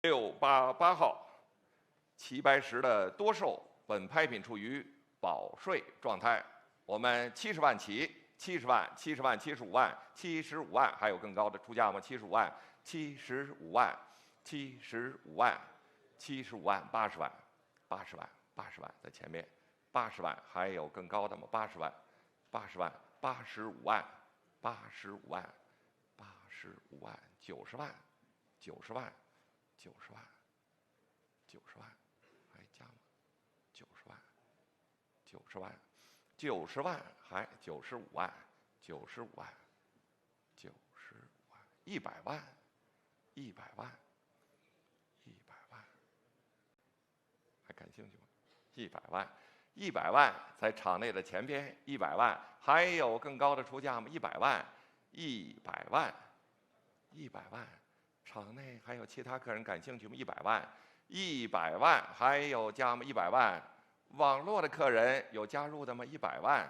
688号，齐白石的多寿，本拍品处于保税状态。我们70万起，70万、70万、75万、75万，还有更高的出价吗？75万、75万、75万、75万、80万、80万、80万在前面，80万，还有更高的吗？80万、80万、85万、85万、85万、90万、90万、90万、90万，还加吗？90万、90万、90万，还95万、95万、95万、100万、100万、100万，还感兴趣吗？100万。100万在场内的前边，100万，还有更高的出价吗？100万，100万，100万，场内还有其他客人感兴趣吗？100万，100万，还有加吗？100万，网络的客人有加入的吗？100万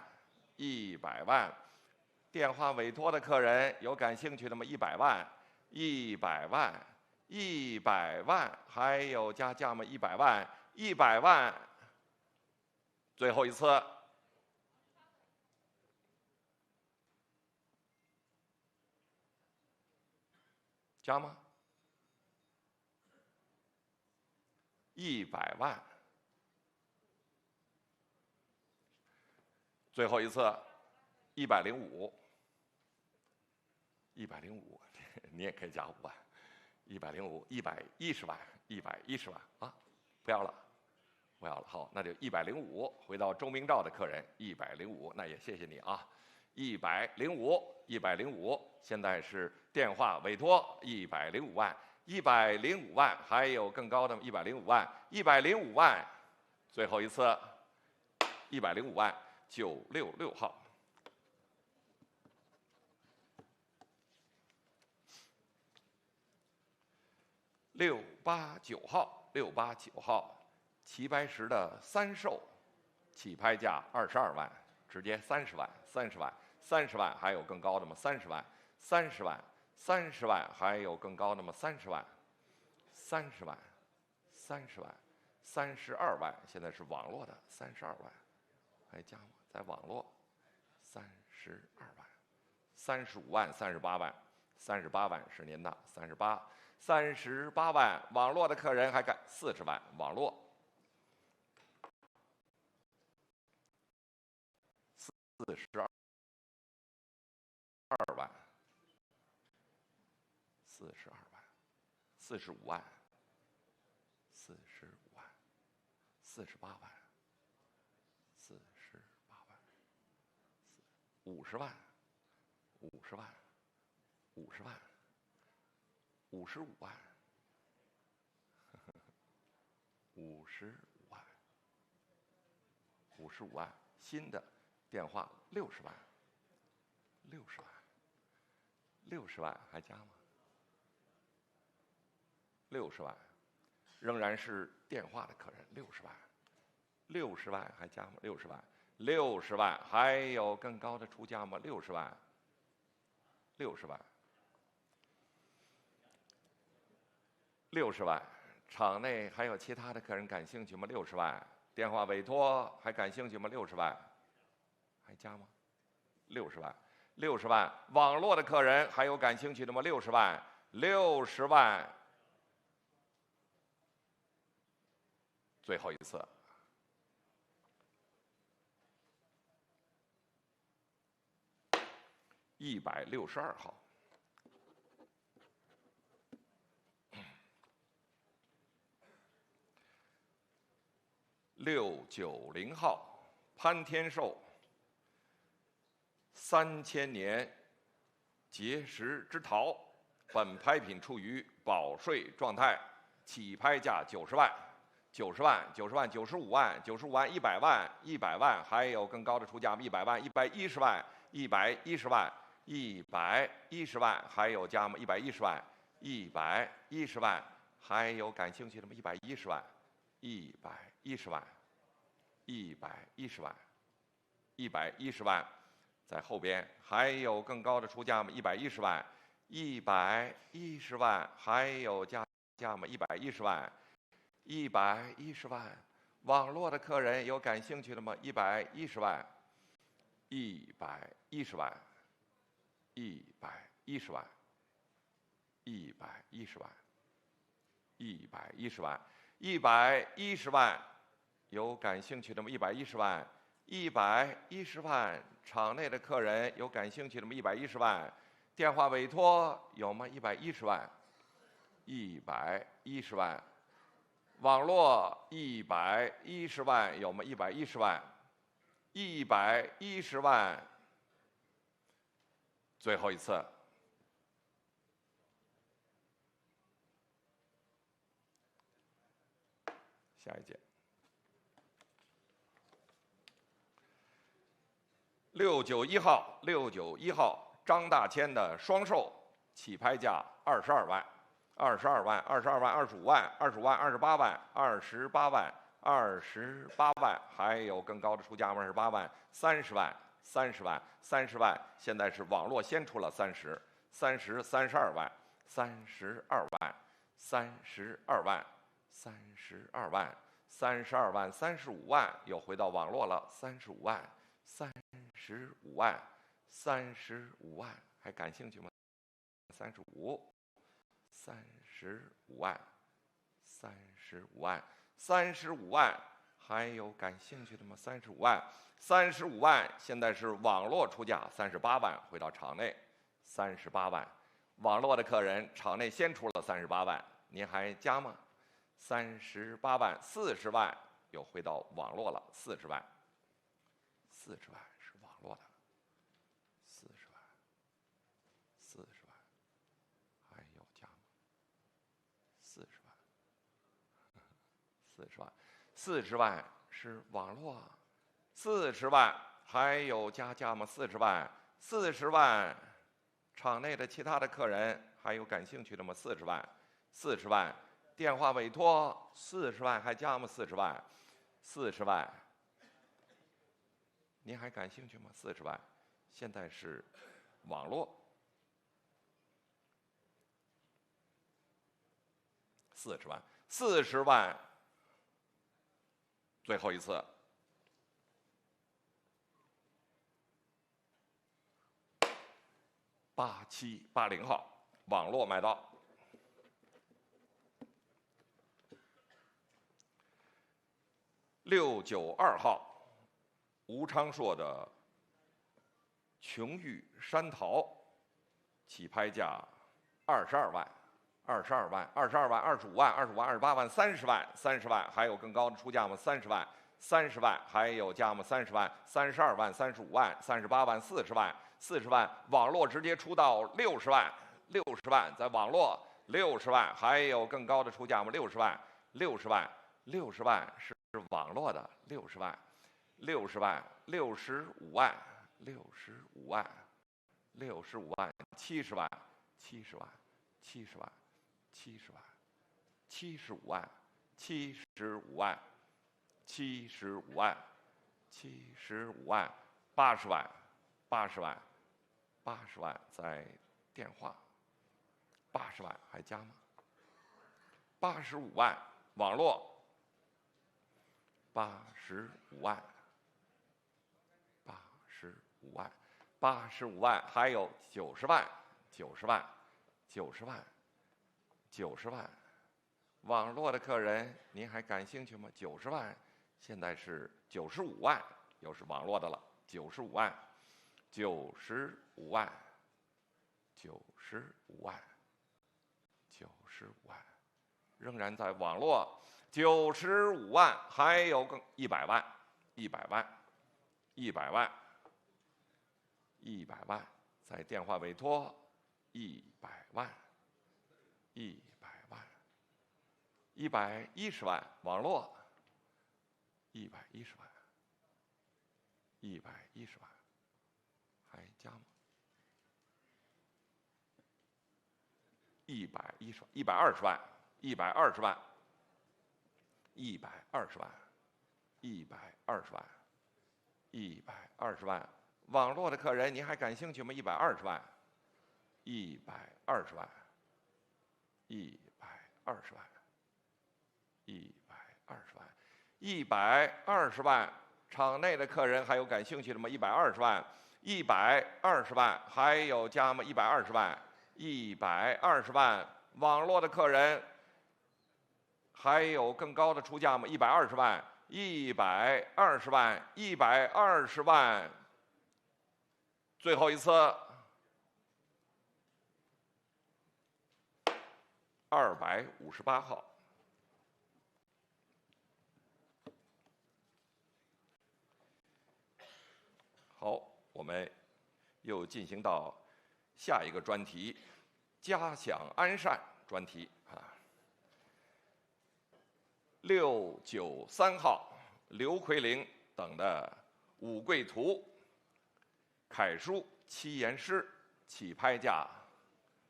，100万，电话委托的客人有感兴趣的吗？100万，100万，100万，还有加价吗？100万，100万。最后一次，加吗？100万。最后一次，105，105，你也可以加5万，105，110万，110万啊，不要了。不要了，好，那就105。回到周明照的客人105，那也谢谢你啊，105，105，现在是电话委托105万，105万，还有更高的105万，105万，最后一次105万，966号。689号，689号。齐白石的三寿，起拍价22万，直接30万，30万，30万，还有更高的吗？30万，30万，30万，还有更高的吗？30万，30万，30万，32万，现在是网络的32万，还加吗？在网络32万，35万，38万，38万是您的38万，网络的客人还敢40万，网络。42万，42万，45万，45万，48万，48万，50万，50万，50万，55万，55万，55万，新的电话60万，60万，60万还加吗？60万，仍然是电话的客人60万，60万还加吗？60万，60万，还有更高的出价吗？60万，60万，60万，场内还有其他的客人感兴趣吗？60万，电话委托还感兴趣吗？60万，还加吗？60万，60万，网络的客人还有感兴趣的吗？60万，60万，最后一次。162号，690号，潘天寿，3000年碣石之陶，本拍品处于保税状态，起拍价90万，90万，90万，95万，95万，100万，100万，还有更高的出价100万，110万，110万，110万，还有加吗？110万，110万，还有感兴趣的吗？110万，110万，110万，110万，在后边还有更高的出价吗？110万，110万，还有加加吗？110万，110万。网络的客人有感兴趣的吗？110万，110万，110万，110万，110万，110万。有感兴趣的吗？110万，110万。场内的客人有感兴趣的吗？110万。电话委托有吗？110万，110万。网络110万有吗？110万，110万。最后一次。下一届。691号张大千的双寿，起拍价22万，22万，22万，25万，25万，28万，28万，28万，还有更高的出价吗？28万，30万，30万，30万。现在是网络先出了32万，32万，32万，32万，32万，35万，又回到网络了，35万，35万，35万，还感兴趣吗？35万，35万，35万，还有感兴趣的吗？35万，35万，现在是网络出价38万，回到场内38万。网络的客人场内先出了38万，您还加吗？38万，40万，又回到网络了，40万，40万是网络的，40万，40万，还有加吗？40万，40万，40万是网络，40万，还有加吗？40万，40万。场内的其他的客人还有感兴趣的吗？40万，40万。电话委托40万，还加吗？40万，40万。您还感兴趣吗？40万。现在是网络40万，40万。最后一次。8780号网络买到。692号吴昌硕的琼玉山桃，起拍价22万，22万，22万，25万，25万，28万，30万，30万，还有更高的出价吗？30万，30万，还有加吗？30万，32万，35万，38万，40万，40万。网络直接出到60万，60万，在网络60万，还有更高的出价吗？60万，60万，60万是网络的60万，60万，65万，65万，65万，70万，70万，70万，70万，75万，75万，75万，75万，80万，80万，80万，在电话，80万还加吗？85万，网络，85万，85万，85万，还有90万，90万，90万，90万。网络的客人，您还感兴趣吗？90万，现在是95万，又是网络的了，95万，95万，95万，95万，仍然在网络。95万，还有更100万，100万，100万，100万，在电话委托100万，100万，110万，网络110万，110万，还加吗？120万，120万。120万，120万，120万。网络的客人，您还感兴趣吗？120万，120万，120万，120万，场内的客人还有感兴趣的吗？120万，120万，还有加吗？120万，120万，网络的客人还有更高的出价吗？120万，120万，120万，最后一次，258号。好，我们又进行到下一个专题，嘉享安善专题啊。693号刘奎龄等的五贵图，楷书七言诗，起拍价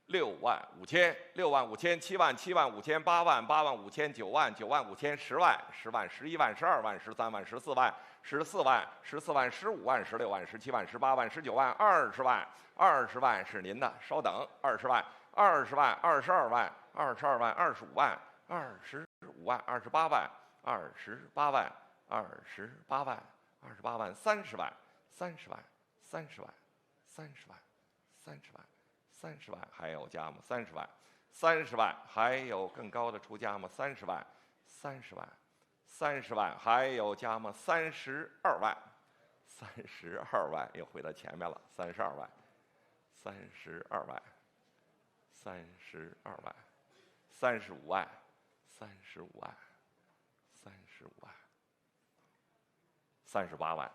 65000、65000、7万、7万5千、8万、8万5千、9万、9万5千、10万、10万、11万、12万、13万、14万、14万、14万、15万、16万、17万、18万、19万、20万、20万是您的，稍等，20万、20万、22万、22万、25万、25万、28万、28万、28万、28万、30万、30万、30万、30万、30万。30万，还有加吗？30万，30万，还有更高的出价吗？30万，30万，30万，还有加吗？32万，32万，又回到前面了，32万，32万，32万，35万，35万，35万，38万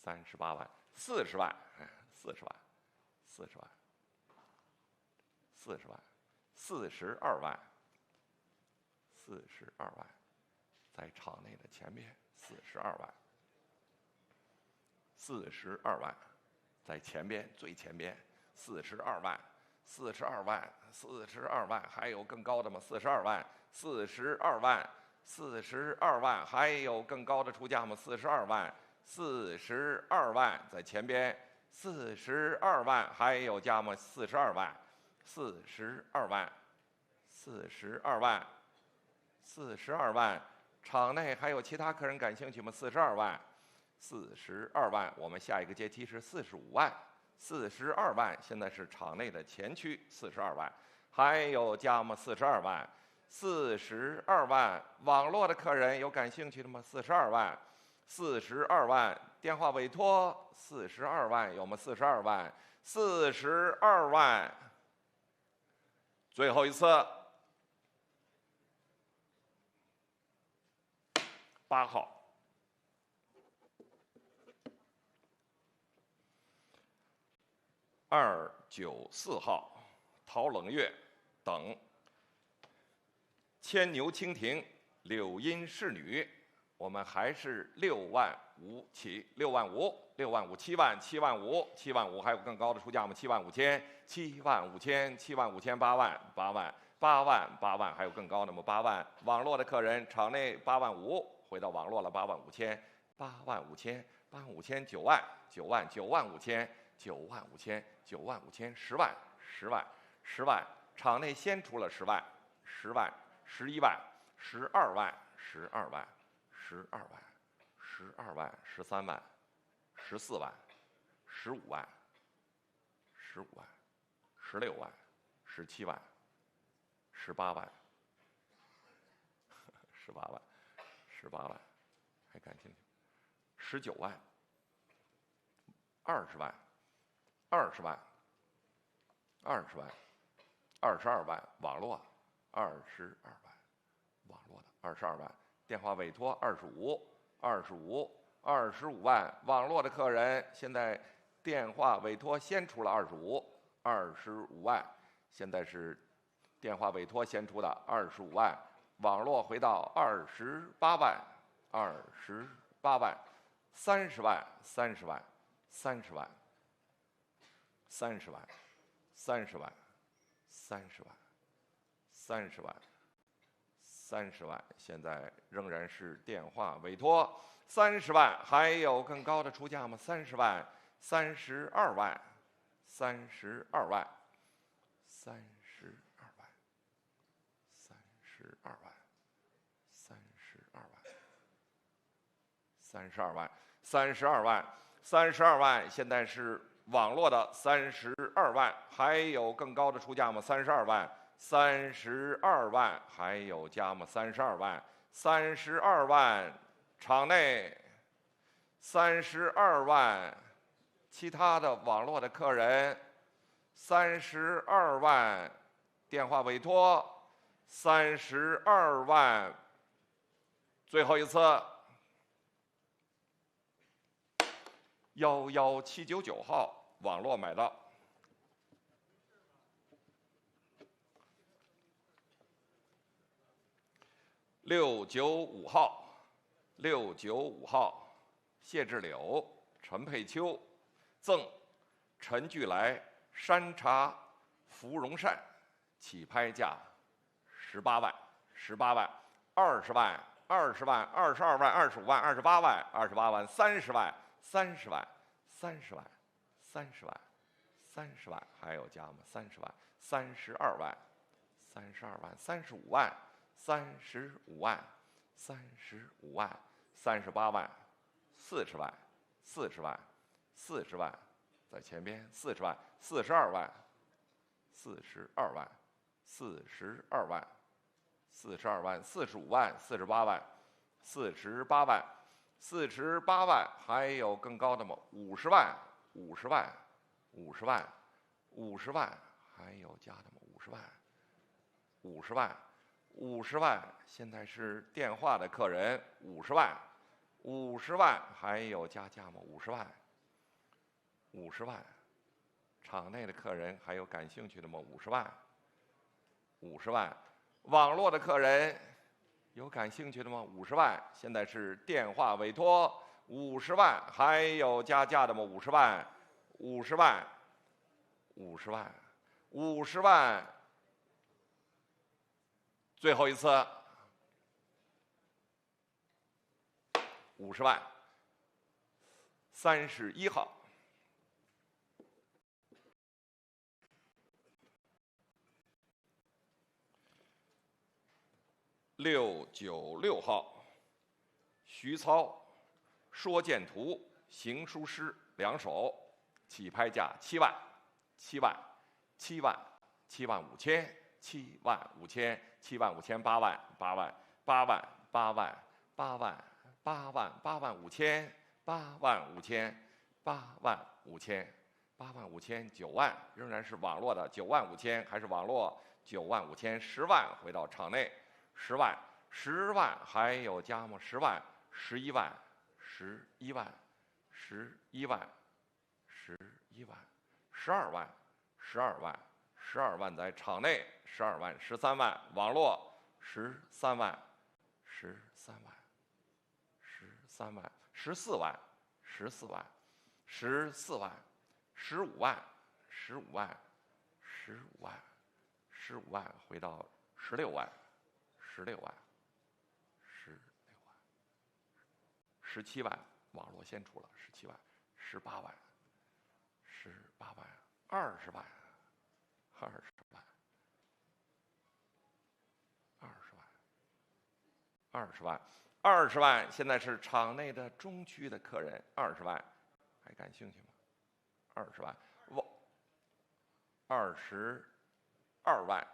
，38万，40万，40万，40万。40万，42万，42万，在场内的前面42万，42万，在前边最前边42万，42万，42万，还有更高的吗？42万，42万，42万，还有更高的出价吗？42万，42万，在前边42万，还有加吗？42万。42万，42万，42万，场内还有其他客人感兴趣吗？42万，42万，我们下一个阶梯是45万，42万，现在是场内的前区，42万，还有加吗？42万，42万，网络的客人有感兴趣的吗？42万，42万，电话委托42万，有吗？42万，42万。最后一次，8号，294号陶冷月等牵牛蜻蜓，柳荫仕女，我们还是6万5起，6万5、6万5、7万、7万5、7万5，还有更高的出价吗？7万5千、7万5千、7万5千、8万、8万、8万、8万，还有更高的吗？8万。网络的客人，场内8万5，回到网络了，8万5千、8万5千、8万5千、9万、9万、9万5千、9万5千、9万5千、10万、10万、10万，场内先出了10万、10万、11万、12万、12万、12万、12万、13万、14万、15万、15万、16万、17万、18万、18万、18万，还感兴趣？19万、20万、20万、20万、22万，网络22万，网络的22万，电话委托25、25、25万，网络的客人现在电话委托先出了25、25万，现在是电话委托先出的25万，网络回到28万、28万、30万、30万、30万、30万、30万、30万、30万、30万，现在仍然是电话委托30万，还有更高的出价吗？30万、32万、32万、32万、32万、万，32万，32万，32万，现在是网络的32万，还有更高的出价吗？32万，32万，还有加吗？32万，32万，场内32万，其他的网络的客人32万，电话委托32万，最后一次11799号网络买到。695号，谢志柳、陈佩秋，赠陈巨来山茶芙蓉扇，起拍价18万，18万，20万，20万，22万，25万，28万，28万，30万，30万，30万，30万，30万，还有加吗？30万，32万，32万，35万，35万，35万，38万，40万，40万，40万，在前边40万，42万，42万，42万，42万，45万，48万，48万，48万，还有更高的吗？50万，50万，50万，50万，还有加的吗？50万，50万，50万，现在是电话的客人50万，50万，还有加价吗？50万，50万，场内的客人还有感兴趣的吗？50万，50万，网络的客人有感兴趣的吗？50万，现在是电话委托50万，还有加价的吗？50万，50万，50万，50万，最后一次50万，31号。696号，徐操，说剑图，行书诗两首，起拍价7万，7万，7万，7万5千，7万5千，7万5千，8万，8万，8万，8万，8万，8万，8万5千，8万5千，8万5千，8万5千，9万，仍然是网络的9万5千，还是网络9万5千，10万回到场内。10万，10万，还有加吗？10万，11万，11万，11万，11万，12万，12万，12万在场内，12万，13万，网络13万，13万，13万，14万，14万，14万，15万，15万，15万，15万，回到16万。16万，16万，17万，网络先出了17万，18万，18万，20万，20万，20万，20万，现在是场内的中区的客人20万，还感兴趣吗？20万，22万，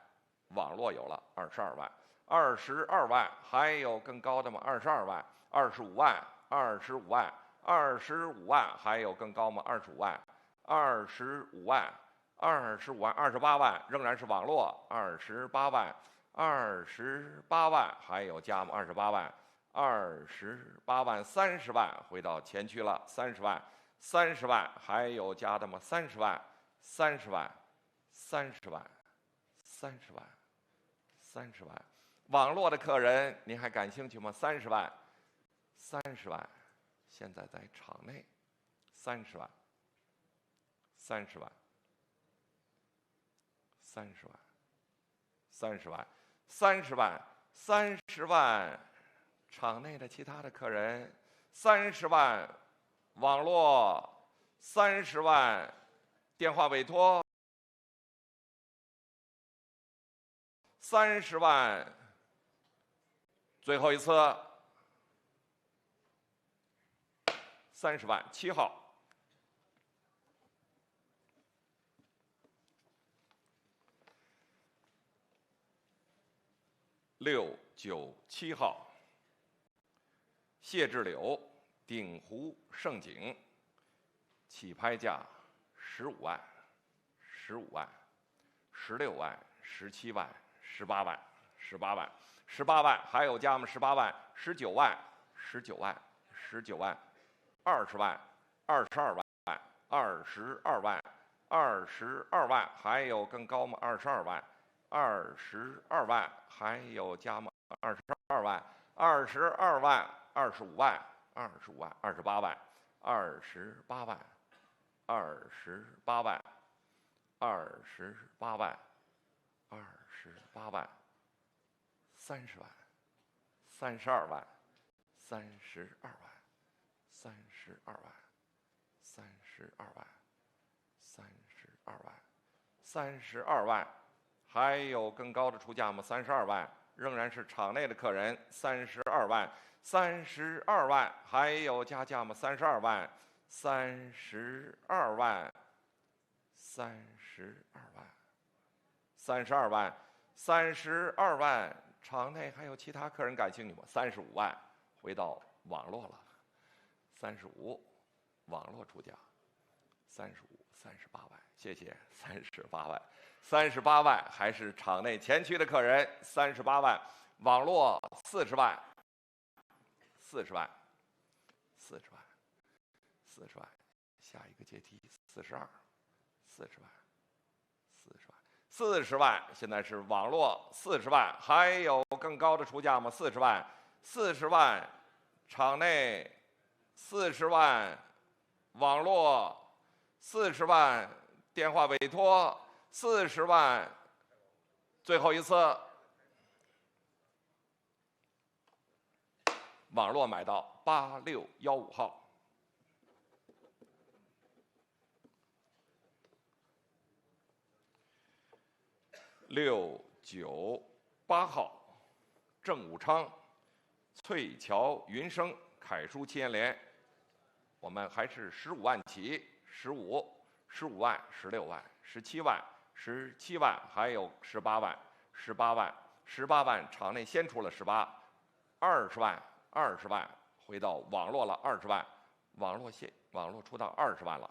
网络有了22万。22万，还有更高的吗？22万，25万，25万，25万，还有更高吗？25万，25万，25万，28万，仍然是网络28万，28万，还有加吗？28万，28万，30万，回到前区了，30万，30万，还有加的吗？30万，30万，30万，30万，30万。网络的客人，您还感兴趣吗？30万，30万，现在在场内，30万，30万，30万，30万，30万，30万，场内的其他的客人，30万，网络30万，电话委托30万。最后一次，30万7号。697号，谢志柳，鼎湖盛景，起拍价15万、15万、16万、17万、18万、18万、18万，还有加码18万、19万、19万、19万、20万、22万、22万、22万，还有更高吗？22万。22万，还有加码22万、22万、25万、25万、28万、28万、28万、28万、28万、30万、32万、32万、32万、32万、32万、32万。还有更高的出价吗？32万，仍然是场内的客人。32万，32万，还有加价吗？32万，32万，32万，32万，32万。场内还有其他客人感兴趣吗？35万，回到网络了。35，网络出价。35、38万，谢谢。38万。38万，还是场内前区的客人。38万，网络40万，40万，40万，40万，下一个阶梯42，40万，40万，现在是网络40万，还有更高的出价吗？40万，40万，场内40万，网络40万，电话委托40万，最后一次，网络买到8615号。698号，郑武昌，翠桥云生，楷书7言联。我们还是15万起，15、15万、16万、17万。17万，还有18万，18万，18万，场内先出了18，20万，20万，回到网络了20万，网络出到20万了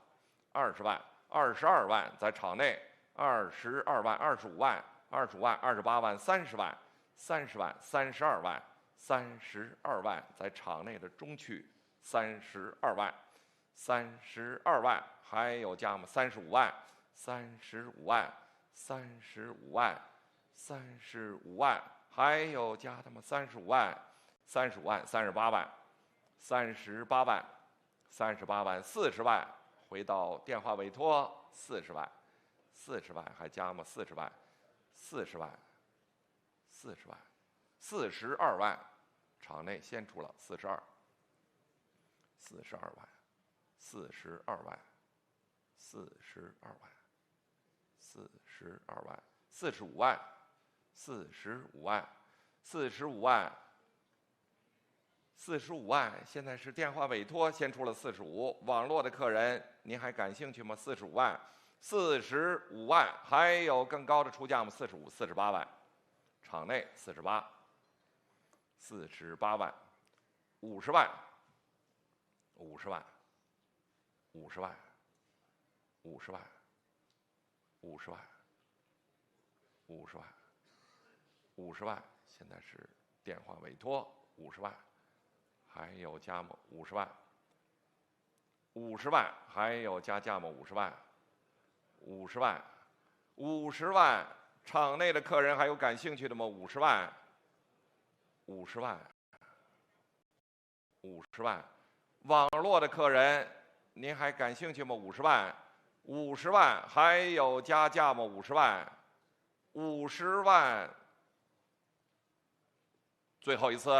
，20万，22万，在场内22万，25万，25万，28万，30万，30万，32万，32万，在场内的中区32万，32万，还有加码35万。35万，35万，35万，还有加他们35万，35万，38万，38万，38万，40万，回到电话委托40万，40万，还加码40万，40万，40万，42万，场内先出了42万，42万，42万，42万。42万，45万，45万，45万，45万。现在是电话委托先出了45，网络的客人您还感兴趣吗？45万，45万，还有更高的出价吗？45、48万，场内48，48万，50万，50万，50万，50万。50万，50万，50万，现在是电话委托50万，还有加码50万，50万，还有加价码50万，50万，50万，场内的客人还有感兴趣的吗？50万，50万，50万，网络的客人您还感兴趣吗？50万。50万，还有加价吗？50万，50万，最后一次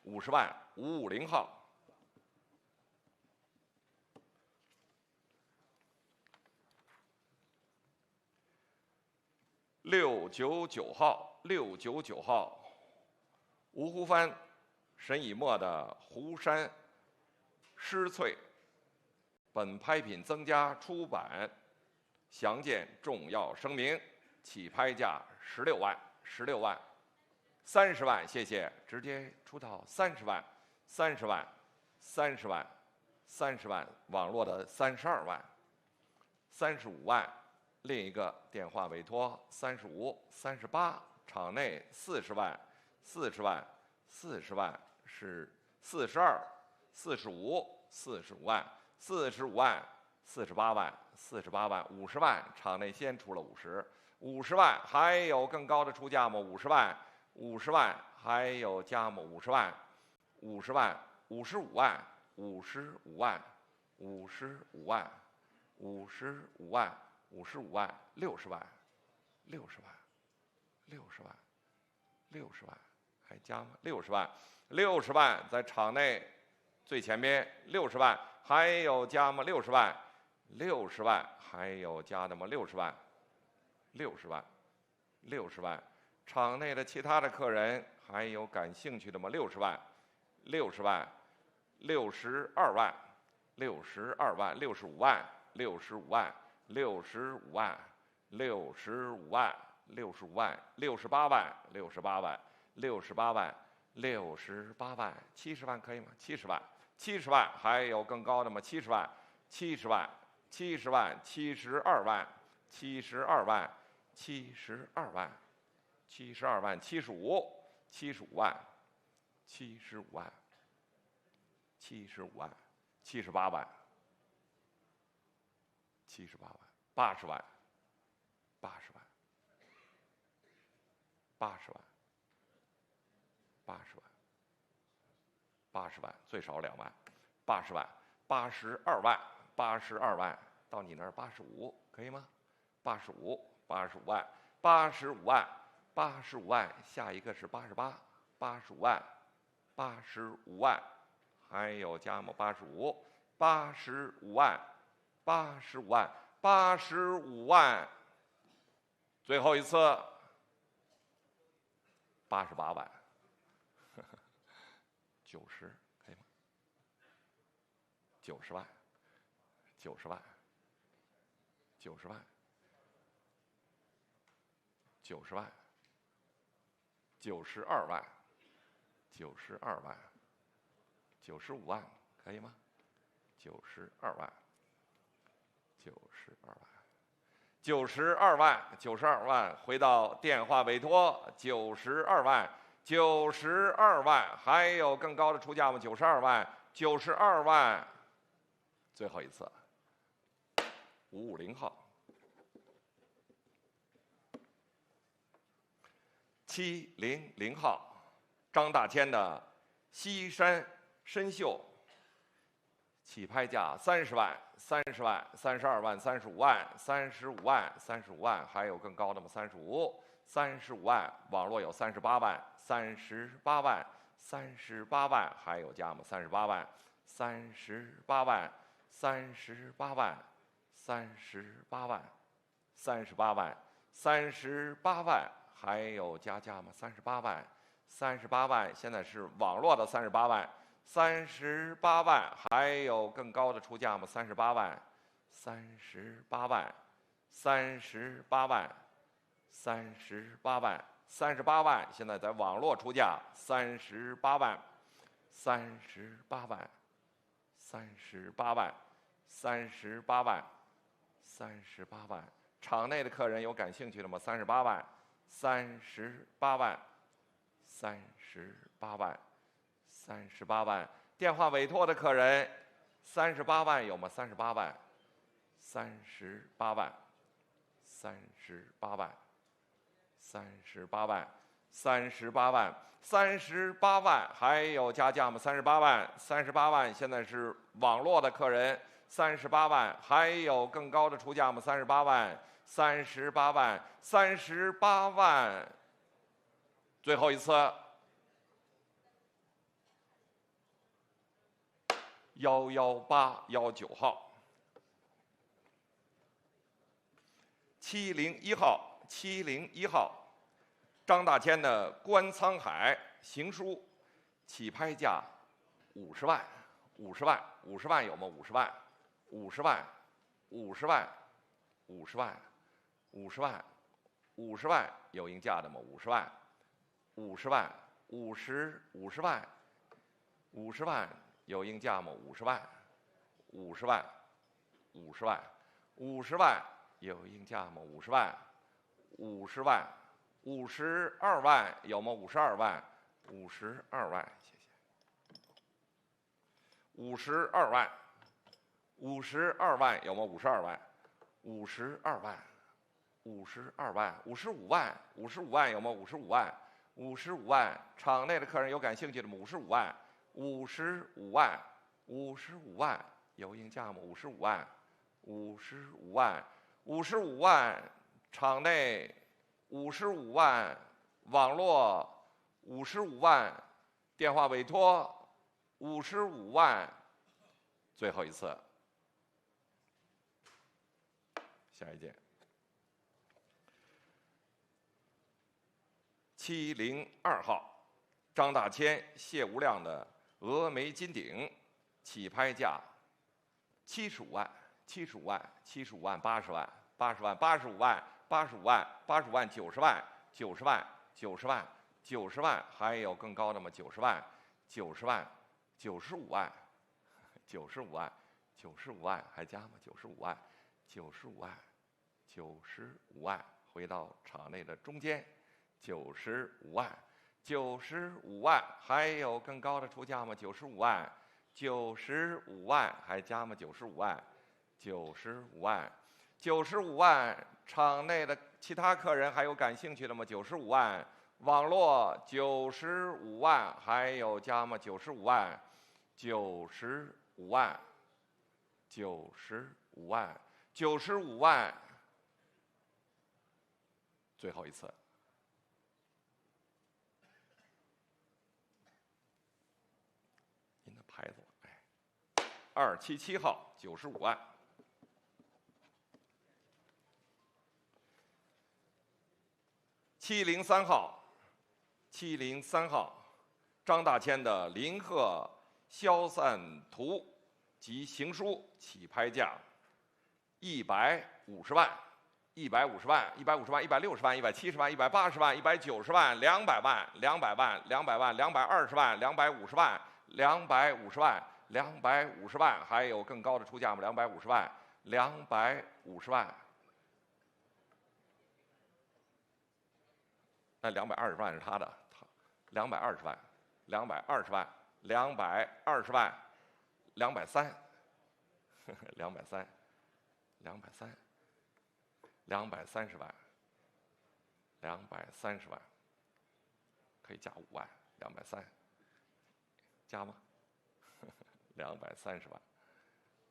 ，50万，550号。699号，699号，吴湖帆、沈以沫的湖山诗萃，本拍品增加出版，详见重要声明。起拍价16万，16万，30万，谢谢，直接出到30万，30万，30万，30万，网络的32万，35万，另一个电话委托35、38，场内40万，40万，40万是42、45、45万，45万，48万，48万，50万，场内先出了50万，还有更高的出价吗？50万，50万，还有加吗？50万，50万，55万，55万，55万，55万，55万，60万，60万，60万，60万，还加吗？60万，60万，在场内最前边，60万，还有加吗？60万，60万，还有加的吗？60万，60万，60万，场内的其他的客人还有感兴趣的吗？60万，60万，62万，62万，65万，65万，65万，65万，65万，68万，68万，68万，68万，70万可以吗？70万，70万，还有更高的吗？70万，70万，70万，72万，72万，72万，72万，75万，75万，75万，78万，78万，80万，80万，80万，80万，80万，最少2万，80万，82万，82万，到你那儿85可以吗？85万，85万，85万，下一个是88，85万，85万，还有加吗？85万，85万，85万，最后一次，88万，90可以吗？90万，90万，90万，90万，92万，92万，95万可以吗？92万，92万，92万，92万，回到电话委托，92万，92万，还有更高的出价吗？92万，92万，最后一次，550号，700号，张大千的西山深秀，起拍价30万，30万，32万，35万，35万，35万，还有更高的吗？35万，网络有38万，38万，38万，还有加吗？38万，38万，38万，38万，38万，38万，还有加价吗？38万，38万，现在是网络的38万。38万，还有更高的出价吗？38万，38万，38万，38万，38万，现在在网络出价38万，38万，38万，38万，38万，场内的客人有感兴趣的吗？38万，38万，38万。38万，电话委托的客人，38万有吗？38万，38万，38万，38万，38万，38万，还有加价吗？38万，38万，现在是网络的客人，38万，还有更高的出价吗？38万，38万，38万，最后一次。11819号，701号701号，张大千的《观沧海》行书，起拍价50万，50万，50万有吗？50万，50万，50万，50万，50万，50万有应价的吗？50万，50万，50万，50万有应价吗？50万，50万，50万，50万有应价吗？50万，50万，52万有吗？52万，52万，谢谢。52万，52万有吗？52万，52万，52万，55万，55万有吗？55万，55万，场内的客人有感兴趣的吗？55万，55万，55万有应价吗？55万，55万，55万，场内55万，网络55万，电话委托55万，最后一次，下一件702号，张大千、谢无量的峨眉金鼎，起拍价75万，75万，75万，80万，80万，85万，85万，85万，90万，90万，90万，90万，还有更高的吗？90万，90万，95万，95万，95万，还加吗？95万，95万，95万，回到场内的中间，95万，95万，还有更高的出价吗？95万，95万，还加吗？95万，95万，95万，场内的其他客人还有感兴趣的吗？95万，网络95万，还有加吗？95万，95万，95万，95万，最后一次。您的牌子，哎，277号，95万。703号，703号，张大千的《林鹤消散图》及行书，起拍价150万，150万，150万，160万，170万，180万，190万，200万，200万，200万，220万，250万，250万，250万，还有更高的出价吗？250万，250万。那220万是他的，220万，220万，220万，230，230，230，230万，230万，可以加5万，230，加吗？230万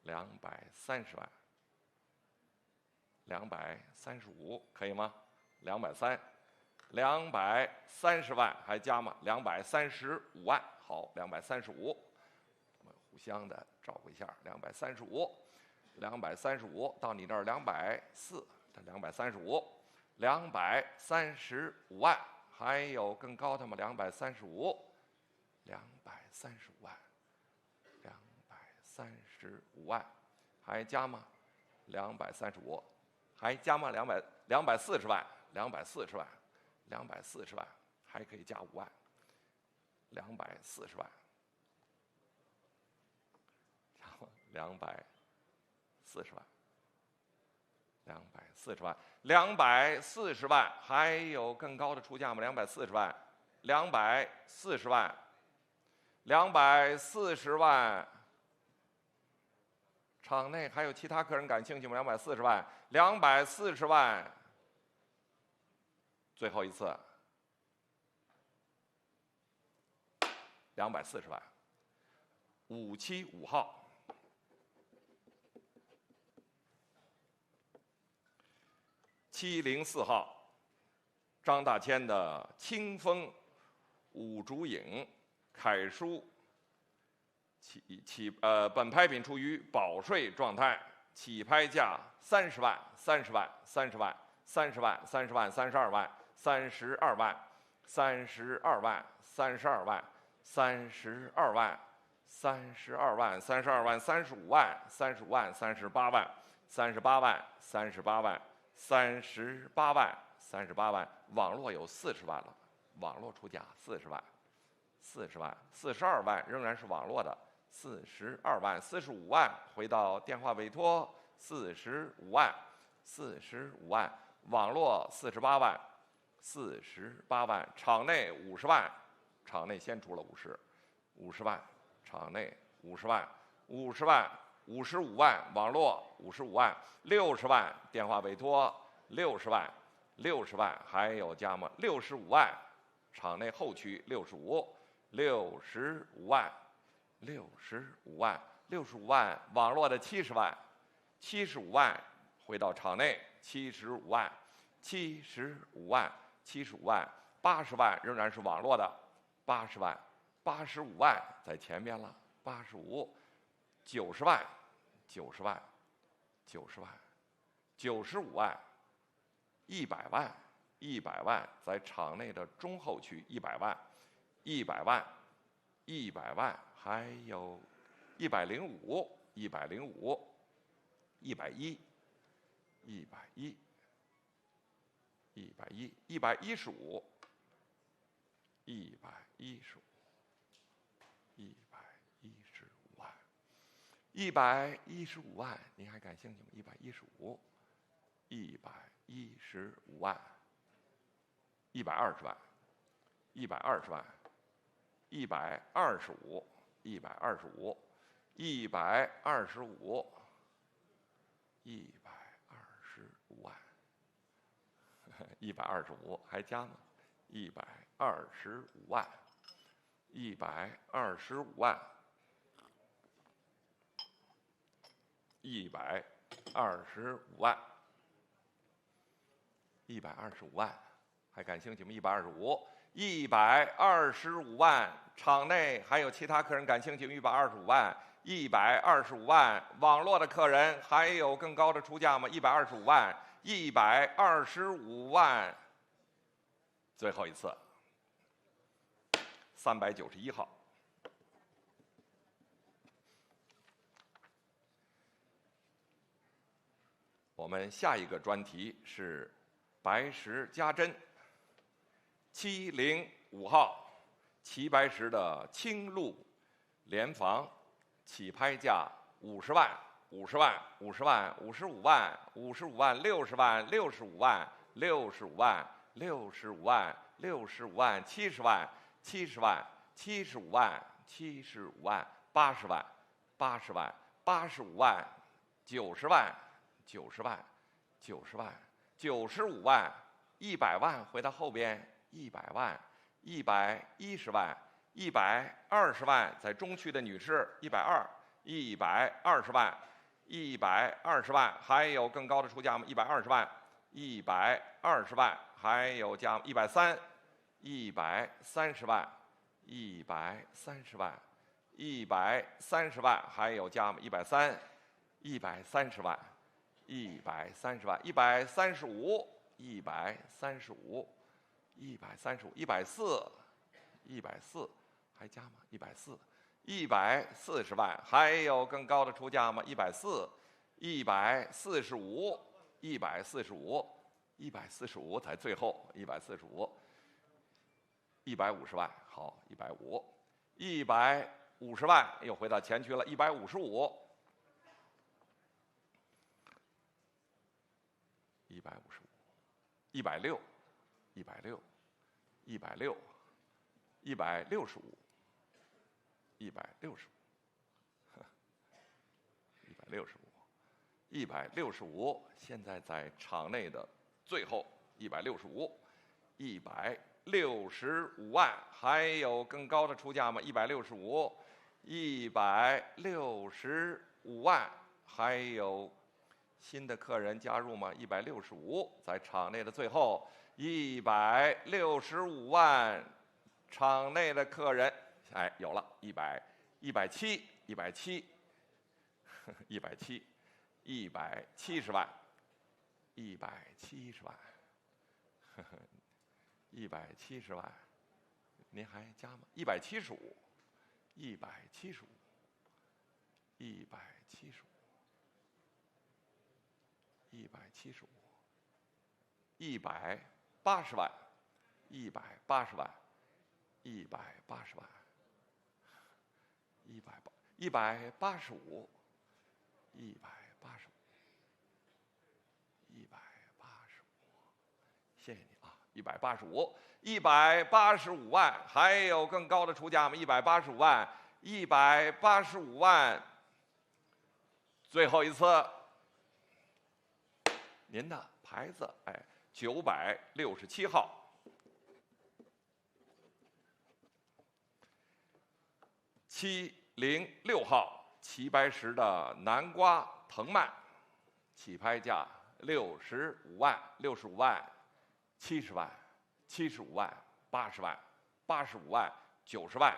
，230万，235，可以吗？230，230万，还加吗？235万，好，235，我们互相的照顾一下，235，235到你这儿240，这235，235万，还有更高的吗？235，235万，235万，还加吗？235，还加吗？240万，240万，240万，还可以加5万，240万，240万，240万，240万，还有更高的出价吗？240万，240万，240万，场内还有其他客人感兴趣吗？240万，240万，最后一次，240万，575号。704号，张大千的《清风五烛影》楷书，本拍品处于保税状态，起拍价30万，30万，30万30万、30万、32万、32万、32万、32万、32万、32万、32万、35万、35万、38万、38万、38万、38万、38万，网络有40万了，网络出价40万，40万、42万仍然是网络的，42万、45万回到电话委托，45万、45万，网络48万、48万，场内50万，场内先出了50万，场内50万、50万、55万，网络55万、60万，电话委托60万、60万，还有加码65万，场内后区65万、65万、65万，网络的70万、75万，回到场内75万、75万、75万、80万仍然是网络的80万、85万在前边了，85、90万、90万、90万、95万、100万、100万在场内的中后区100万、100万、100万，还有105、105、110、110、110、115、115、115万、115万，您还感兴趣吗？115、115万、120万、120万、125、125、125、125万，125还加吗？125万、125万、125万、125万，还感兴趣吗？125、125万，场内还有其他客人感兴趣？125万、125万，网络的客人还有更高的出价吗？125万、125万，最后一次，391号。我们下一个专题是白石家珍705号齐白石的青鹿联防，起拍价50万、50万、50万、55万、55万、60万、65万、65万、65万、65万、70万、70万、75万、75万、80万、80万、85万、90万、90万、90万、95万、100万，回到后边100万、110万、120万，在中区的女士120、120万、120万，还有更高的出价吗？120万、120万，还有加130、130万、130万、130万，还有加130、130万、130万、135、135、135、140、140，还加吗？140、140万，还有更高的出价吗？140、145、145、145，在最后145、150万，好，150、150万，又回到前区了，155、155、160、160、160、165、165、165，现在在场内的最后165、165万，还有更高的出价吗？165、165万，还有新的客人加入吗？165，在场内的最后165万，场内的客人，哎，有了170、170、170、170万、170万，170万，您还加吗？175，175，175，175，175，180万，180万，180万，185，185，185，185，谢谢你啊，185，185万，还有更高的出价吗？185万，185万，最后一次，您的牌子，哎，967号。706号齐白石的南瓜藤蔓，起拍价65万，65万，70万，75万，80万，85万，90万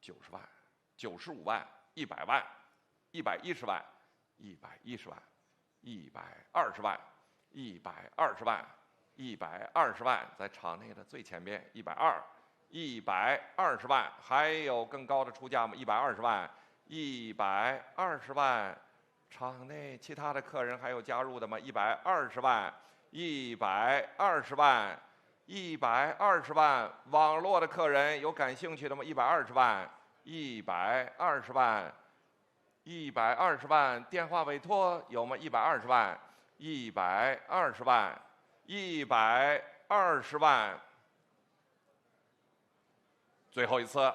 ，90万，95万，100万，110万，110万，120万，120万，120万，在场内的最前边，120，120万，还有更高的出价吗？120万，120万，场内其他的客人还有加入的吗？120万，120万，120万，网络的客人有感兴趣的吗？120万，120万，120万，电话委托有吗？120万，120万，120万。最后一次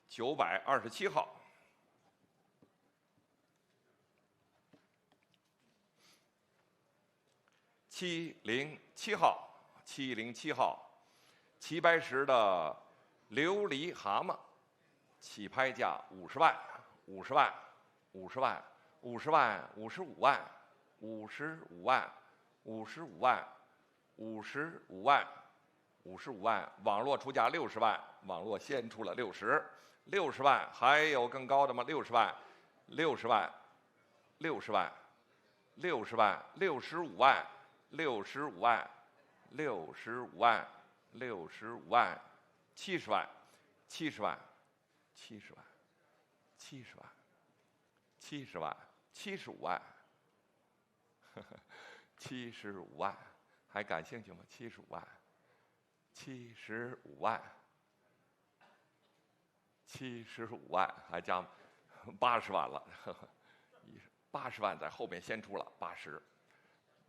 ，927号，707号，707号，齐白石的琉璃蛤蟆，起拍价50万，50万，50万，50万，55万，55万，55万，55万，55万，网络出价60万，网络先出了60万，还有更高的吗？60万，60万，60万，60万，65万，65万，65万，65万，70万，70万，70万，70万，70万，75万，75万。还感兴趣吗？75万，75万，75万，还加80万了，80万在后面先出了80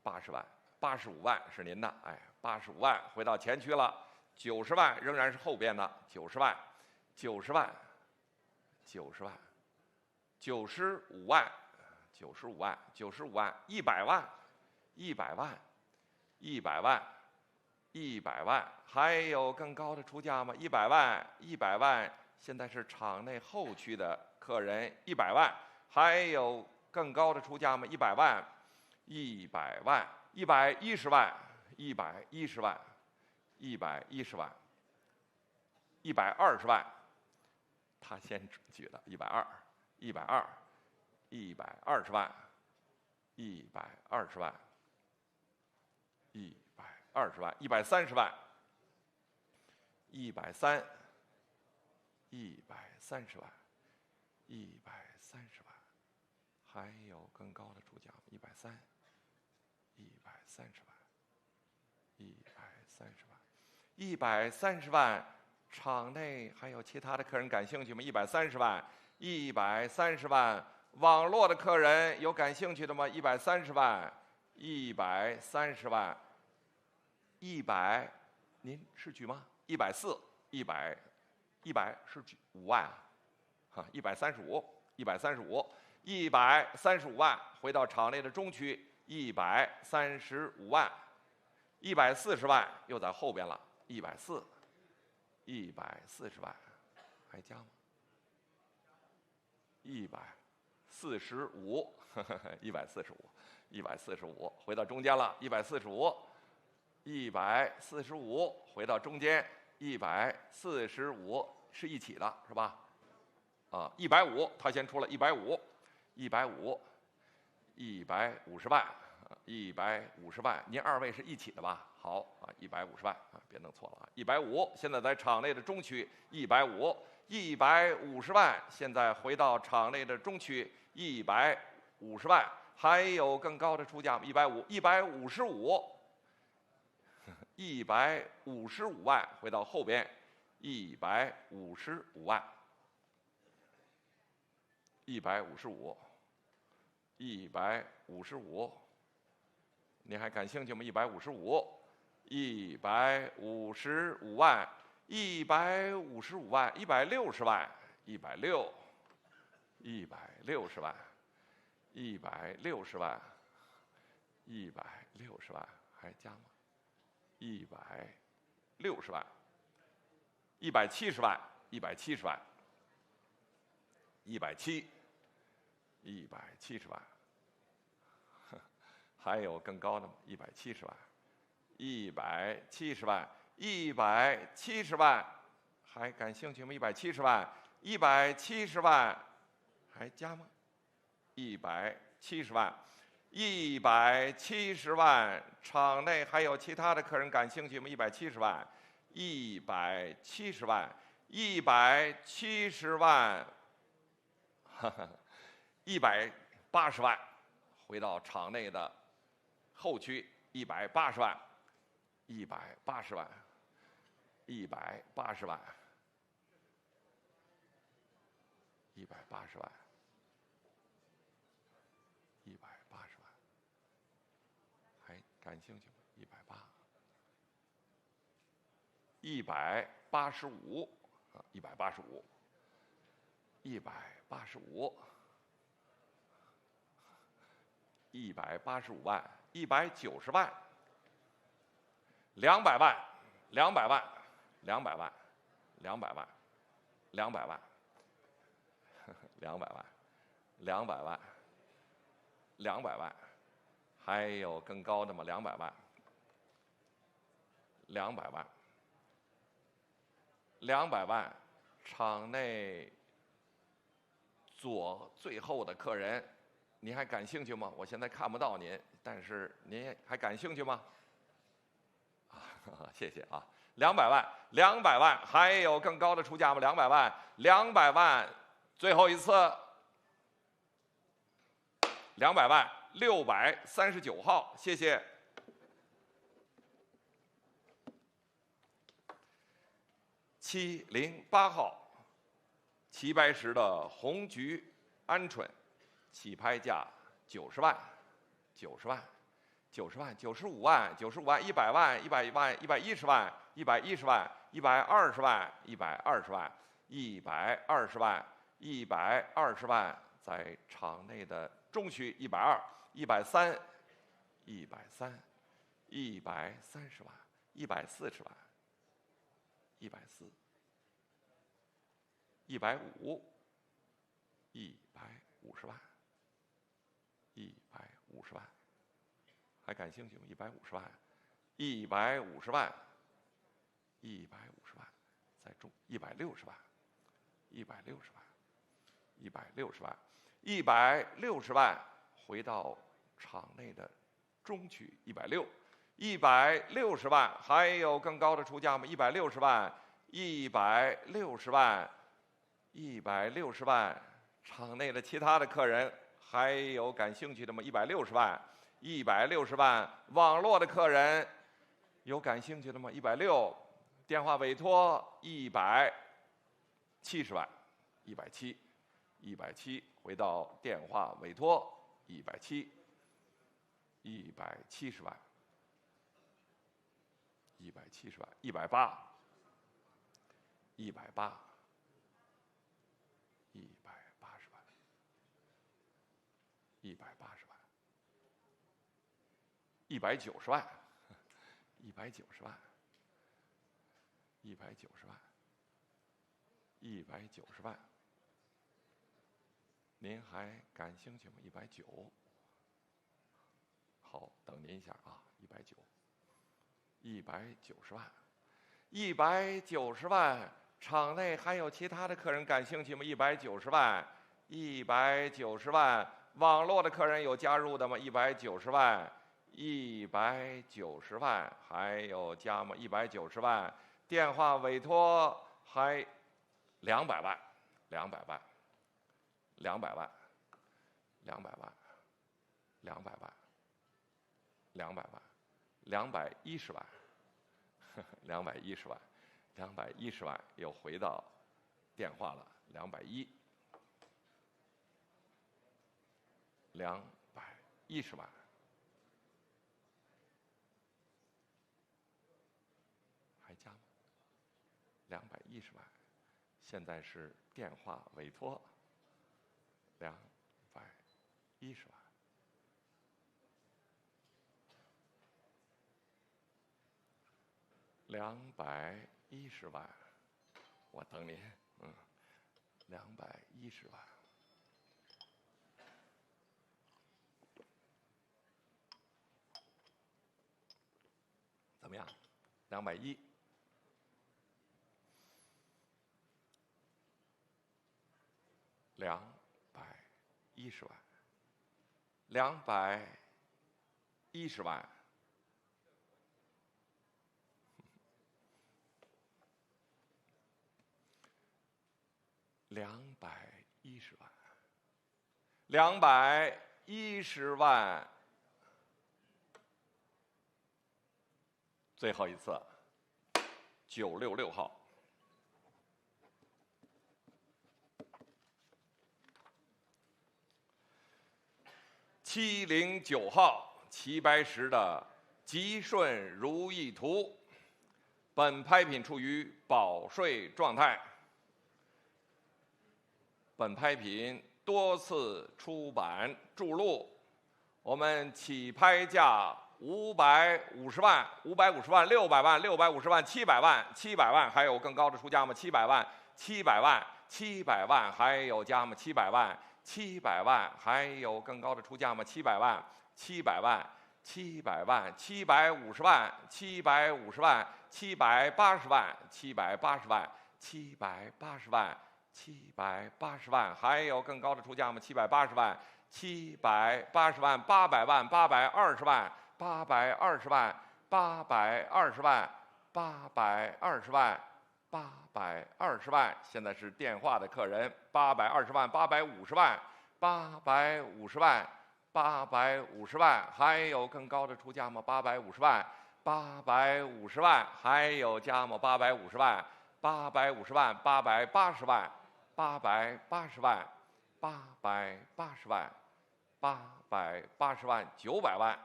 万，85万是您的，哎，85万回到前区了，90万仍然是后边的，90万，90万，90万，95万，95万，95万，100万，100万。100万，100万，还有更高的出价吗？100万，100万，现在是场内后区的客人，100万，还有更高的出价吗？100万，100万，110万，110万，110万，120万，他先举的120，120万，120万。120万，130万，130万，130万，还有更高的出价吗？130万，130万，场内还有其他的客人感兴趣吗？130万，130万，网络的客人有感兴趣的吗？130万，130万。100，您是举吗？140，100是举5万啊，哈，135，135万，回到场内的中区，135万，140万又在后边了，140万，还加吗？145，回到中间了，145，回到中间，145是一起的，是吧啊，150，他先出了150万，150万，您二位是一起的吧？好啊，150万啊，别弄错了啊，150。现在在场内的中区，150万，现在回到场内的中区，150万，还有更高的出价吗？155万，回到后边，155万，155，您还感兴趣吗？155万，155万，160万，160万，160万，160万，还加吗？160万，170万，170万，170万，还有更高的吗？170万，170万，170万，还感兴趣吗？170万，170万，还加吗？170万，170万，场内还有其他的客人感兴趣吗？170万，170万，170万，180万，回到场内的后区，180万，180万，180万，180万，180万，还感兴趣吗？185啊，185万，190万，200万，200万，200万，200万，200万，200万，200万，200万，还有更高的吗？200万，200万，200万，场内最后的客人，您还感兴趣吗？我现在看不到您，但是您还感兴趣吗？谢谢啊，200万，200万，还有更高的出价吗？200万，200万，最后一次，200万，639号，谢谢。708号，齐白石的红菊鹌鹑，起拍价90万，90万，90万，95万，95万，100万，100万，110万，110万，120万，120万，120万，120万，在场内的中区120，130，130，130万，140万，140，150，150万，150万，还感兴趣吗？150万，150万，150万，在中160万，160万，160万，160万，回到场内的中区160，160万，还有更高的出价吗？160万，160万，160万，场内的其他的客人还有感兴趣的吗？160万，160万，网络的客人有感兴趣的吗？160，电话委托170万，170，回到电话委托170，170万，170万，180，180，180万，180万，190万，190万，190万，190万，您还感兴趣吗？190，好，等您一下啊，190，190万，190万，场内还有其他的客人感兴趣吗？190万，190万。网络的客人有加入的吗？190万，190万，还有加吗？190万。电话委托还200万，200万，200万，200万，200万，200万，210万，210万，210万，又回到电话了，210，210万，还加吗？210万，现在是电话委托，210万。210万，我等您，210万，怎么样？210，210万，210万。210万，210万，最后一次，966号。709号齐白石的吉顺如意图，本拍品处于保税状态。本拍品多次出版著录，我们起拍价550万，550万，600万，650万，700万，700万，还有更高的出价吗？700万，700万，700万，还有加吗？700万，700万，还有更高的出价吗？700万，700万，700万，750万，750万，780万，780万，780万。780万，还有更高的出价吗？780万，780万，800万，820万，820万，820万，820万，820万。现在是电话的客人，820万，850万，850万，850万，还有更高的出价吗？850万，850万，还有加吗？850万，850万，880万。880万，880万，880万，900万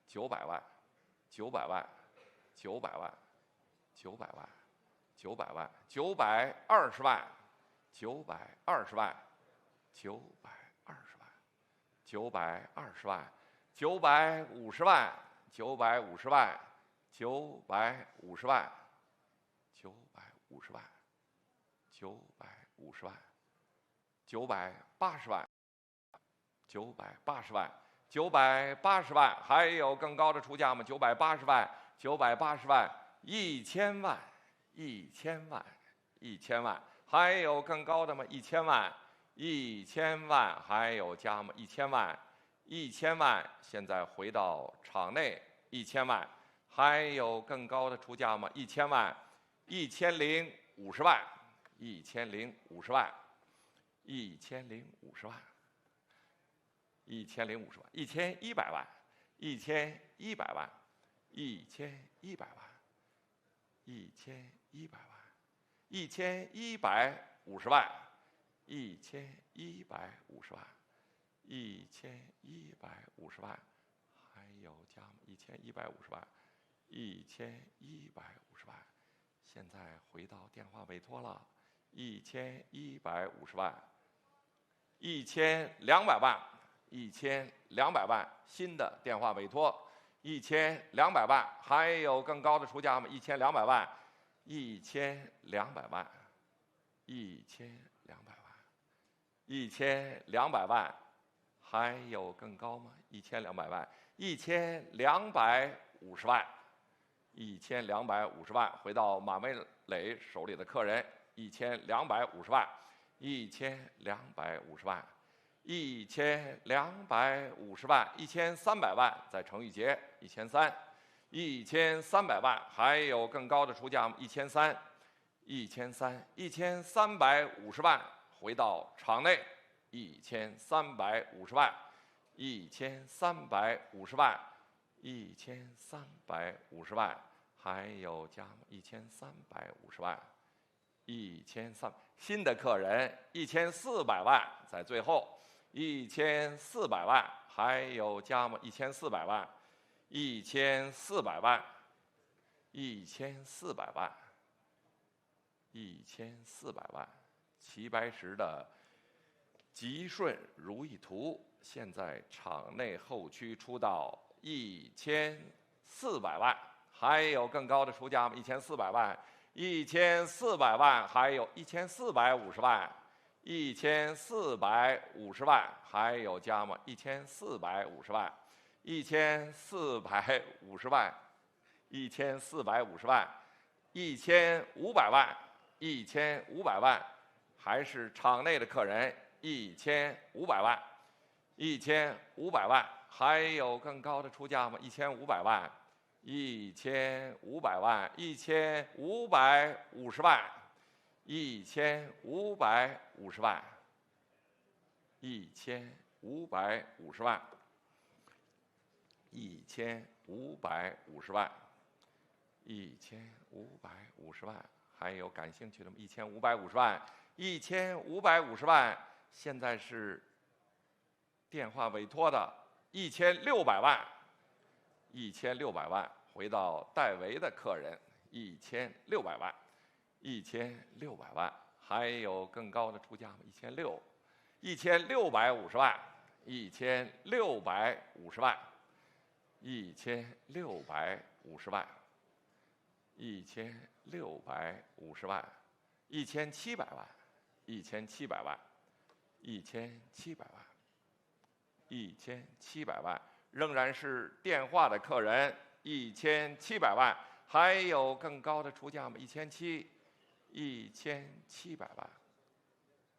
，900万，900万，900万，900万，900万，920万，920万，920万，920万，950万，950万，950万，950万，950万，980万，980万，980万，还有更高的出价吗？980万，980万，1000万，1000万，1000万，还有更高的吗？1000万，1000万，还有加吗？1000万，1000万，现在回到场内，1000万，还有更高的出价吗？1000万，1050万。1050万，1050万，1050万，1100万，1100万，1100万，1100万，1150万，1150万，1150万，还有加吗？1150万，1150万。现在回到电话委托了。1150万，1200万，1200万，新的电话委托，1200万，还有更高的出价吗？1200万，1200万，1200万，1200万，还有更高吗？1200万，1250万，1250万，回到马梅磊手里的客人。1250万，1250万，1250万，1300万，再乘以节，1300万，还有更高的出价吗？1350万，回到场内，1350万，1350万，1350万，还有加吗？1350万，1300，新的客人1400万，在最后1400万，还有加吗？1400万，1400万，1400万，1400万，齐白石的吉顺如意图，现在场内后区出到1400万，还有更高的出价吗？1400万，1400万，还有1450万，1450万，还有加吗？1450万，1450万，1450万，1500万，1500万，还是场内的客人1500万，1500万，还有更高的出价吗？1500万，1500万，1550万，1550万，1550万，1550万，1550万，还有感兴趣的吗？1550万，1550万，现在是电话委托的1600万，1600万，回到戴维的客人1600万，1600万，还有更高的出价吗？1650万，1650万，1650万，1650万，1700万，1700万，1700万，1700万，仍然是电话的客人1700万，还有更高的出价吗？1700万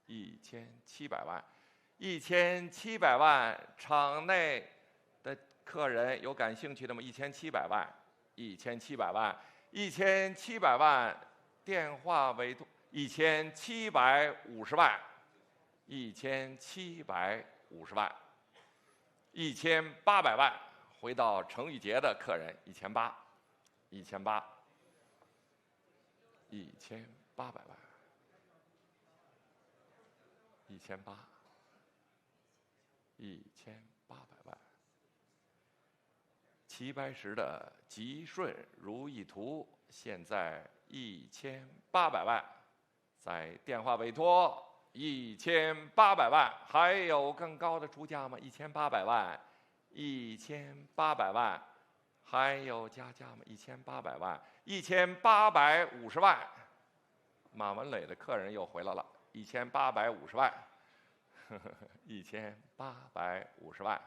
，1700万，1700万，场内的客人有感兴趣的吗？1700万，1700万，1700万，电话委托1750万，1750万，1800万，回到程玉杰的客人1800万，1800万，齐白石的吉顺如意图，现在1800万，在电话委托1800万，还有更高的出价吗？1800万，1800万，还有加价吗？1800万，1850万，马文磊的客人又回来了，1850万，1850万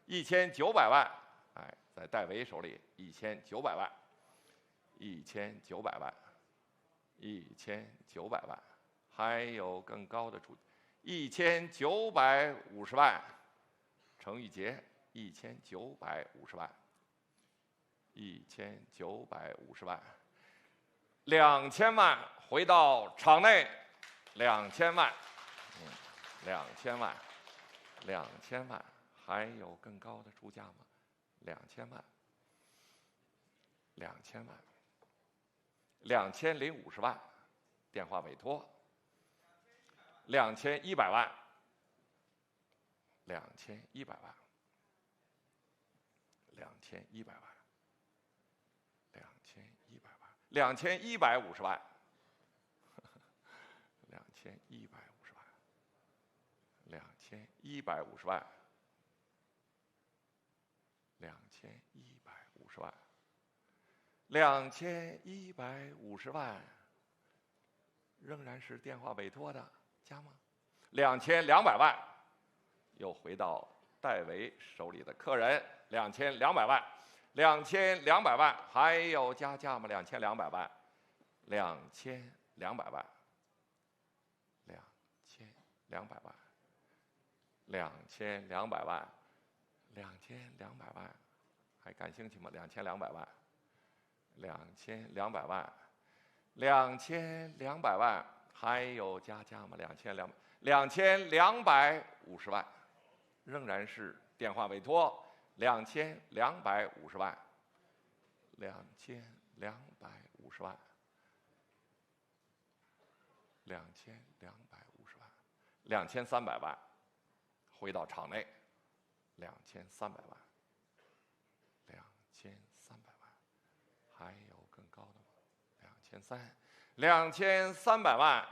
，1900万，哎，在戴维手里1900万，1900万，1900万，还有更高的出，1950万，程玉杰1950万，1950万，2000万，回到场内，2000万，2000万，2000万，还有更高的出价吗？2000万，2000万，2050万，电话委托2100万，2100万，2100万，2150万，2150万，2150万，2150万，2150万，仍然是电话委托的，加吗？2200万，又回到戴维手里的客人2200万，2200万，还有加价吗？2200万，2200万万，2200万，2200万，还感兴趣吗？2200万，2200万，2200万，还有加吗？2250万，仍然是电话委托，2250万，2250万，2250万，2300万，回到场内，2300万，2300万，还有更高的吗？2300万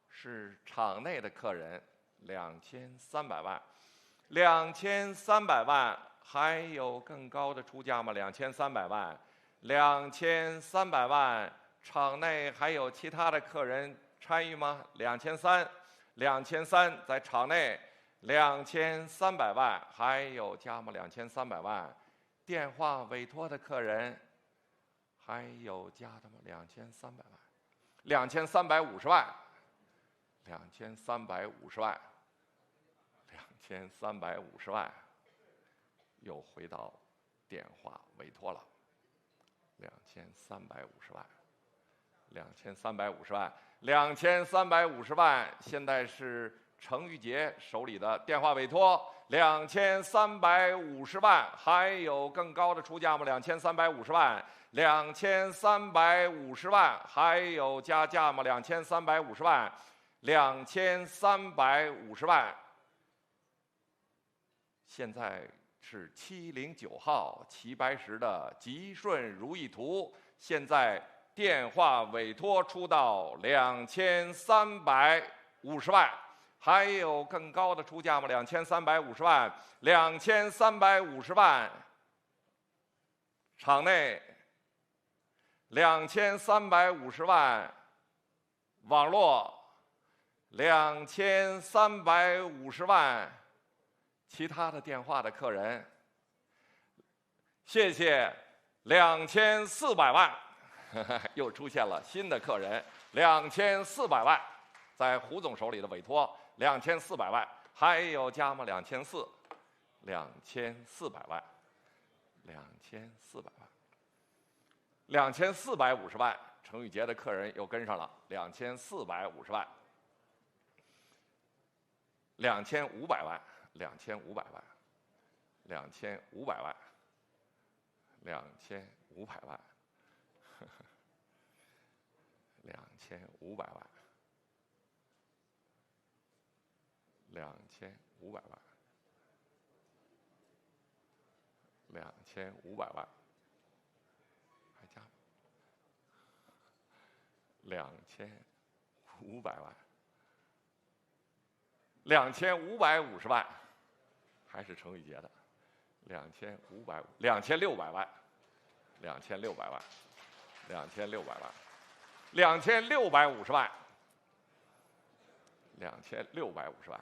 是场内的客人，2300万，2300万，还有更高的出价吗？2300万，2300万，场内还有其他的客人参与吗？2300在场内，2300万，还有加吗？2300万，电话委托的客人还有加的吗？2300万，2350万，2350万，2350万，又回到电话委托了，2350万，2350万，2350万，现在是程玉杰手里的电话委托，2350万，还有更高的出价吗？2350万，2350万，还有加价吗？2350万，2350万。现在是709号齐白石的吉顺如意图，现在电话委托出到2350万，还有更高的出价吗？2350万，2350万，场内2350万，网络2350万。其他的电话的客人，谢谢，2400万，又出现了新的客人，2400万，在胡总手里的委托2400万，还有加吗？2400万，2400万，2450万，程玉杰的客人又跟上了2450万，2500万。2500万，2500万，2500万，2500万，2500万，2500万，还加吗？2500万，2550万。还是程玉杰的，2600万，2600万，2600万，2600万，2650万，2650万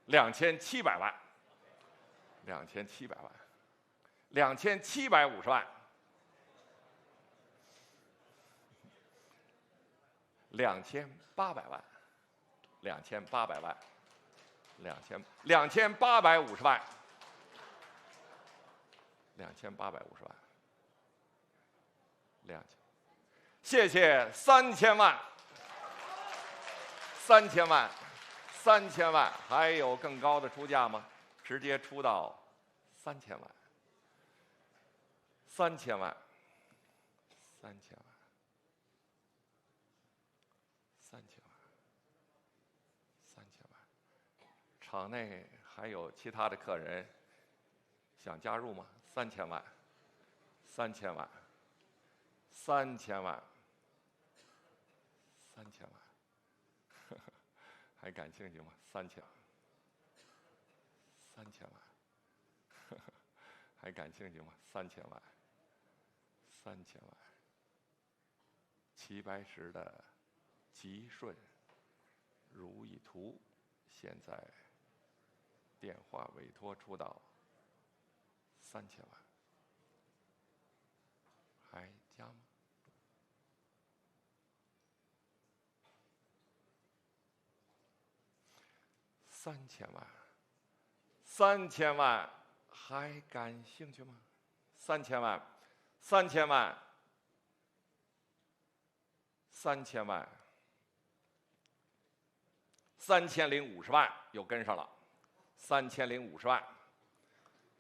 ，2700万，2700万，2750万，2800万，2800万。2850万，2850万，2000，谢谢3000万，3000万，3000万，还有更高的出价吗？直接出到3000万，3000万，3000万，3000万。场内还有其他的客人想加入吗？3000万，3000万，3000万，3000万，还感兴趣吗？3000万，还感兴趣吗？3000万，3000万，齐白石的吉顺如意图，现在电话委托出到3000万，还加吗3000万，3000万，还感兴趣吗？3000万，3000万，3000万，3050万又跟上了，3050万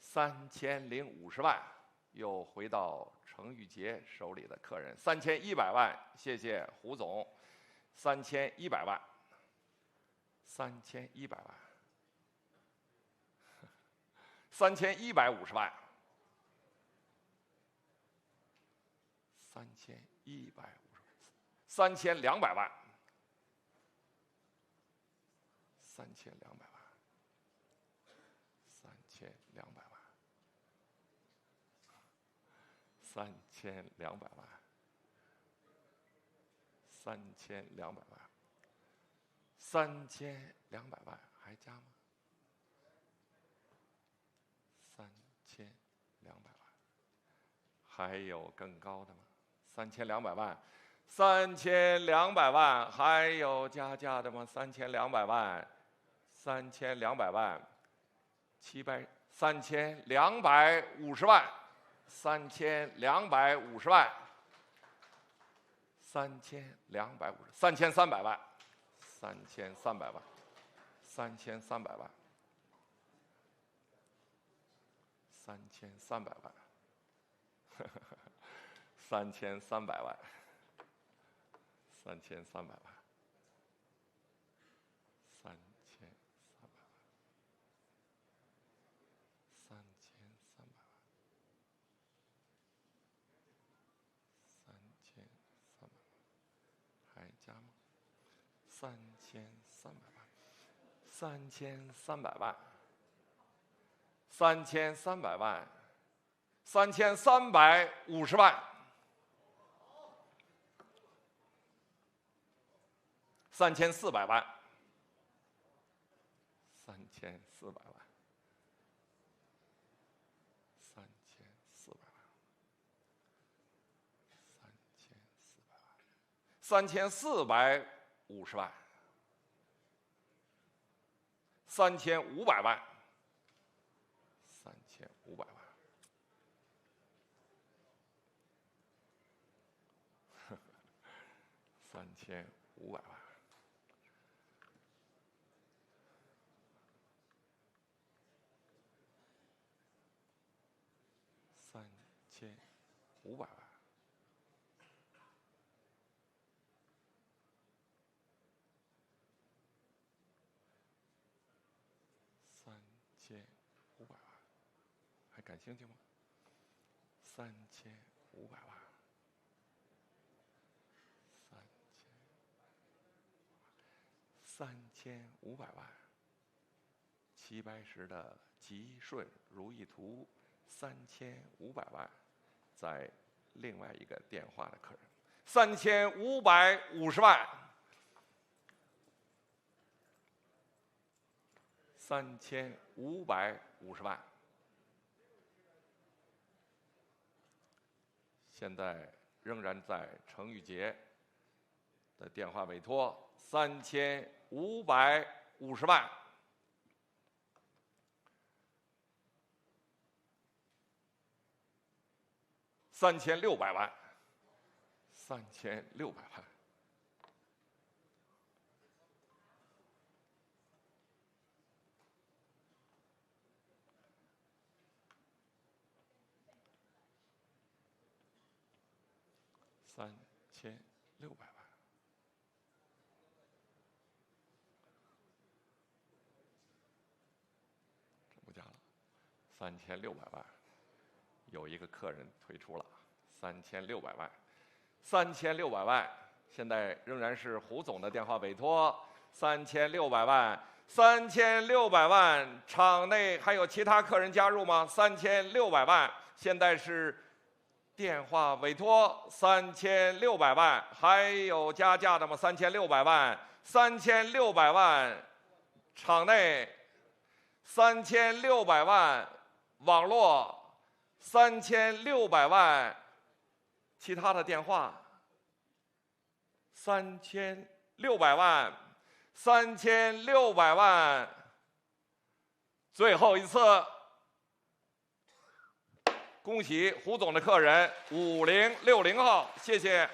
，3050万又回到程玉杰手里的客人，3100万，谢谢胡总，3100万，3100万，3150万，3200万，3200万，3200万，3200万，3200万，3200万，还加吗？3200万，还有更高的吗？3200万，3200万，还有加价的吗？3200万，3200万，3250万，3250万，3250，3300万，3300万，3300万，3300万，3300万，3300万，3300万，3300万，还加吗？3300万，3300万，3300万，3350万，3400万，3400万，3400万，3450万，3500万，3500万，3500万，3500万，还感兴趣吗？3500万，3500万，齐白石的吉顺如意图，3500万，在另外一个电话的客人，3550万，3550万。现在仍然在程玉杰的电话委托，3550万，3600万，3600万，3600万，这不加了，3600万，有一个客人退出了，3600万，3600万，现在仍然是胡总的电话委托，3600万，3600万，场内还有其他客人加入吗？3600万，现在是电话委托3600万，还有加价的吗？3600万，3600万，场内3600万，网络3600万，其他的电话3600万，3600万最后一次，恭喜胡总的客人5060号，谢谢。